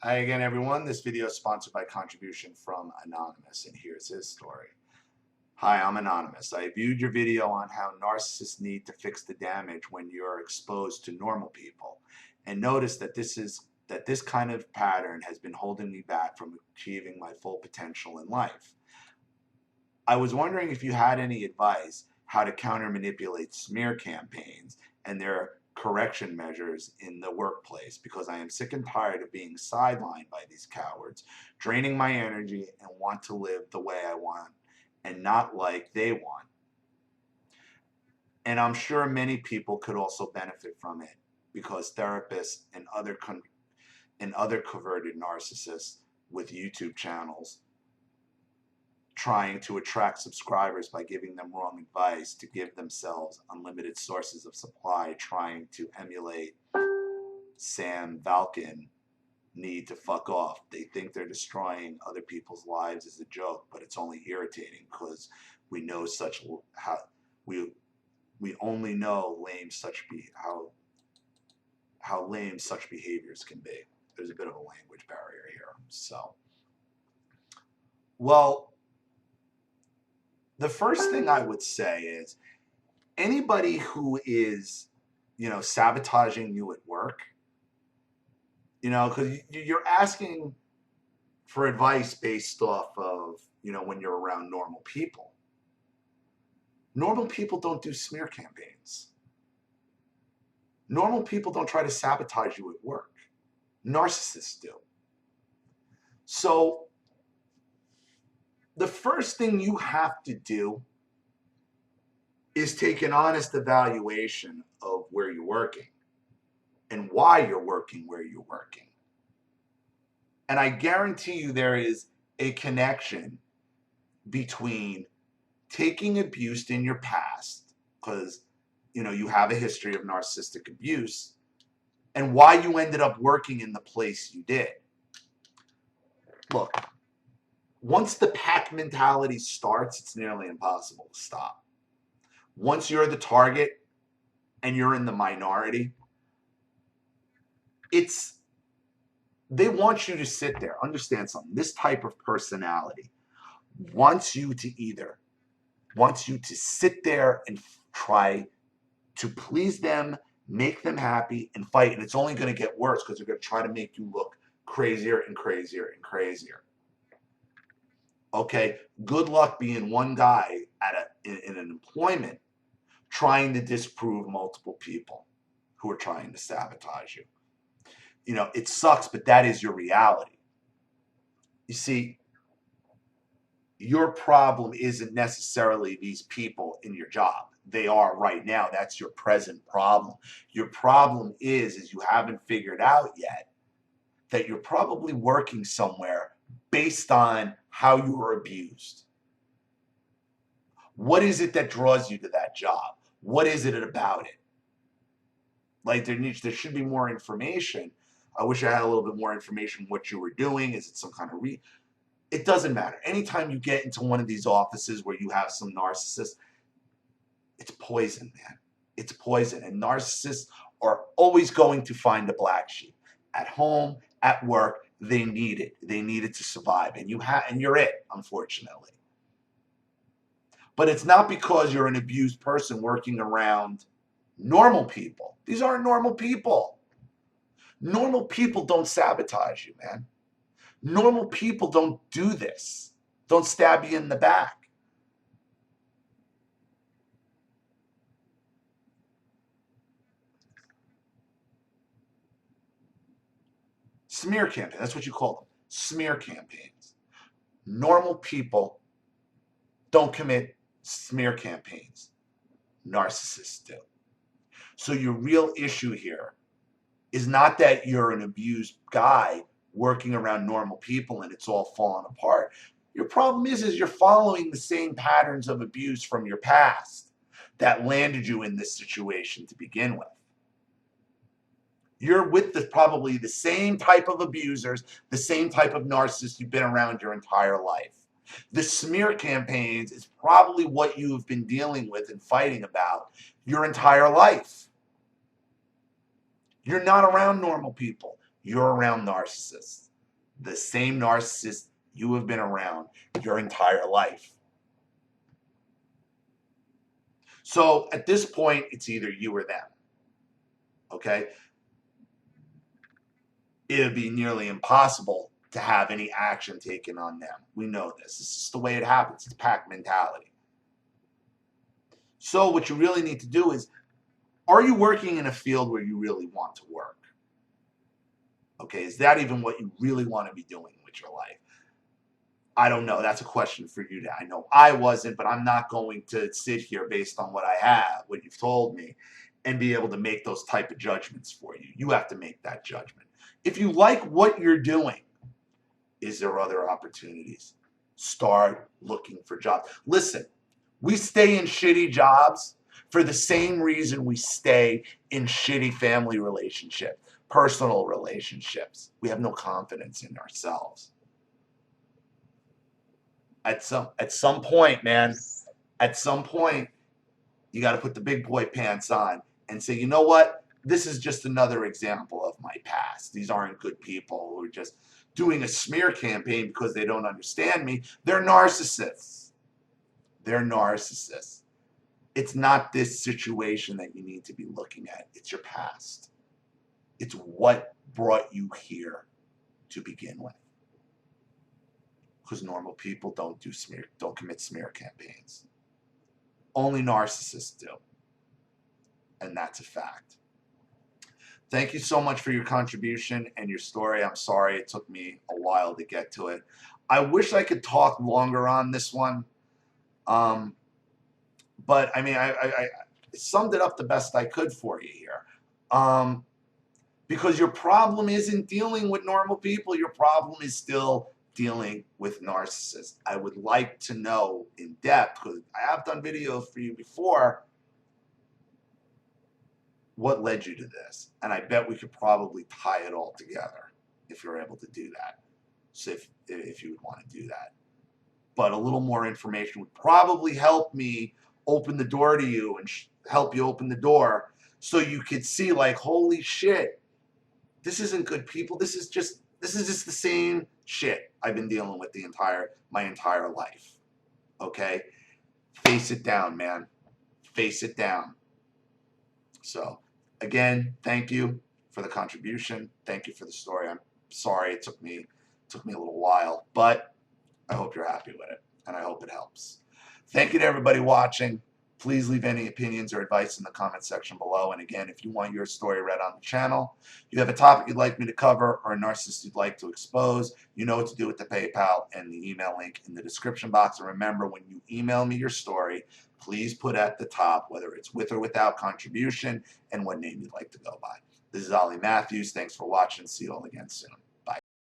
Hi again, everyone. This video is sponsored by contribution from Anonymous, and here's his story. Hi, I'm Anonymous. I viewed your video on how narcissists need to fix the damage when you're exposed to normal people, and noticed that this kind of pattern has been holding me back from achieving my full potential in life. I was wondering if you had any advice how to counter manipulate smear campaigns and their correction measures in the workplace, because I am sick and tired of being sidelined by these cowards, draining my energy, and want to live the way I want and not like they want. And I'm sure many people could also benefit from it, because therapists and other converted narcissists with YouTube channels trying to attract subscribers by giving them wrong advice to give themselves unlimited sources of supply, trying to emulate Sam Valkin need to fuck off. They think they're destroying other people's lives as a joke, but it's only irritating because we know we only know how lame such behaviors can be. There's a bit of a language barrier here. So, well, the first thing I would say is anybody who is, sabotaging you at work, because you're asking for advice based off of, when you're around normal people. Normal people don't do smear campaigns. Normal people don't try to sabotage you at work. Narcissists do. So the first thing you have to do is take an honest evaluation of where you're working and why you're working where you're working. And I guarantee you there is a connection between taking abuse in your past, because you have a history of narcissistic abuse, and why you ended up working in the place you did. Look, once the pack mentality starts, it's nearly impossible to stop. Once you're the target and you're in the minority, they want you to sit there. Understand something. This type of personality wants you to sit there and try to please them, make them happy, and fight. And it's only going to get worse, because they're going to try to make you look crazier and crazier and crazier. Okay, good luck being one guy in an employment trying to disprove multiple people who are trying to sabotage you. It sucks, but that is your reality. You see, your problem isn't necessarily these people in your job. They are right now. That's your present problem. Your problem is you haven't figured out yet that you're probably working somewhere based on how you were abused. What is it that draws you to that job? What is it about it? Like, there should be more information. I wish I had a little bit more information what you were doing. Is it some kind of It doesn't matter. Anytime you get into one of these offices where you have some narcissists, it's poison, man. It's poison. And narcissists are always going to find a black sheep. At home, at work, they need it. They need it to survive. And you're it, unfortunately. But it's not because you're an abused person working around normal people. These aren't normal people. Normal people don't sabotage you, man. Normal people don't do this. Don't stab you in the back. Smear campaign, that's what you call them. Smear campaigns. Normal people don't commit smear campaigns. Narcissists do. So your real issue here is not that you're an abused guy working around normal people and it's all falling apart. Your problem is you're following the same patterns of abuse from your past that landed you in this situation to begin with. You're with probably the same type of abusers, the same type of narcissists you've been around your entire life. The smear campaigns is probably what you've been dealing with and fighting about your entire life. You're not around normal people. You're around narcissists. the same narcissist you have been around your entire life. So at this point, it's either you or them. Okay? It would be nearly impossible to have any action taken on them. We know this. This is the way it happens. It's pack mentality. So what you really need to do is, are you working in a field where you really want to work? Okay, is that even what you really want to be doing with your life? I don't know. That's a question for you I know I wasn't, but I'm not going to sit here based on what I have, what you've told me, and be able to make those type of judgments for you. You have to make that judgment. If you like what you're doing, is there other opportunities? Start looking for jobs. Listen, we stay in shitty jobs for the same reason we stay in shitty family relationships, personal relationships. We have no confidence in ourselves. At some point, man, at some point, you got to put the big boy pants on and say, you know what? This is just another example of my past. These aren't good people who are just doing a smear campaign because they don't understand me. They're narcissists. They're narcissists. It's not this situation that you need to be looking at. It's your past. It's what brought you here to begin with. Because normal people don't commit smear campaigns. Only narcissists do. And that's a fact. Thank you so much for your contribution and your story. I'm sorry it took me a while to get to it. I wish I could talk longer on this one. But I mean, I summed it up the best I could for you here. Because your problem isn't dealing with normal people. Your problem is still dealing with narcissists. I would like to know in depth, because I have done videos for you before, what led you to this. And I bet we could probably tie it all together if you're able to do that. So if you would want to do that. But a little more information would probably help me open the door to you and help you open the door so you could see, like, holy shit, this isn't good people. This is just the same shit I've been dealing with my entire life. Okay? Face it down, man. Face it down. So, again, thank you for the contribution. Thank you for the story. I'm sorry it took me a little while, but I hope you're happy with it, and I hope it helps. Thank you to everybody watching. Please leave any opinions or advice in the comment section below. And again, if you want your story read on the channel, you have a topic you'd like me to cover or a narcissist you'd like to expose, you know what to do with the PayPal and the email link in the description box. And remember, when you email me your story, please put at the top whether it's with or without contribution and what name you'd like to go by. This is Ollie Matthews. Thanks for watching. See you all again soon.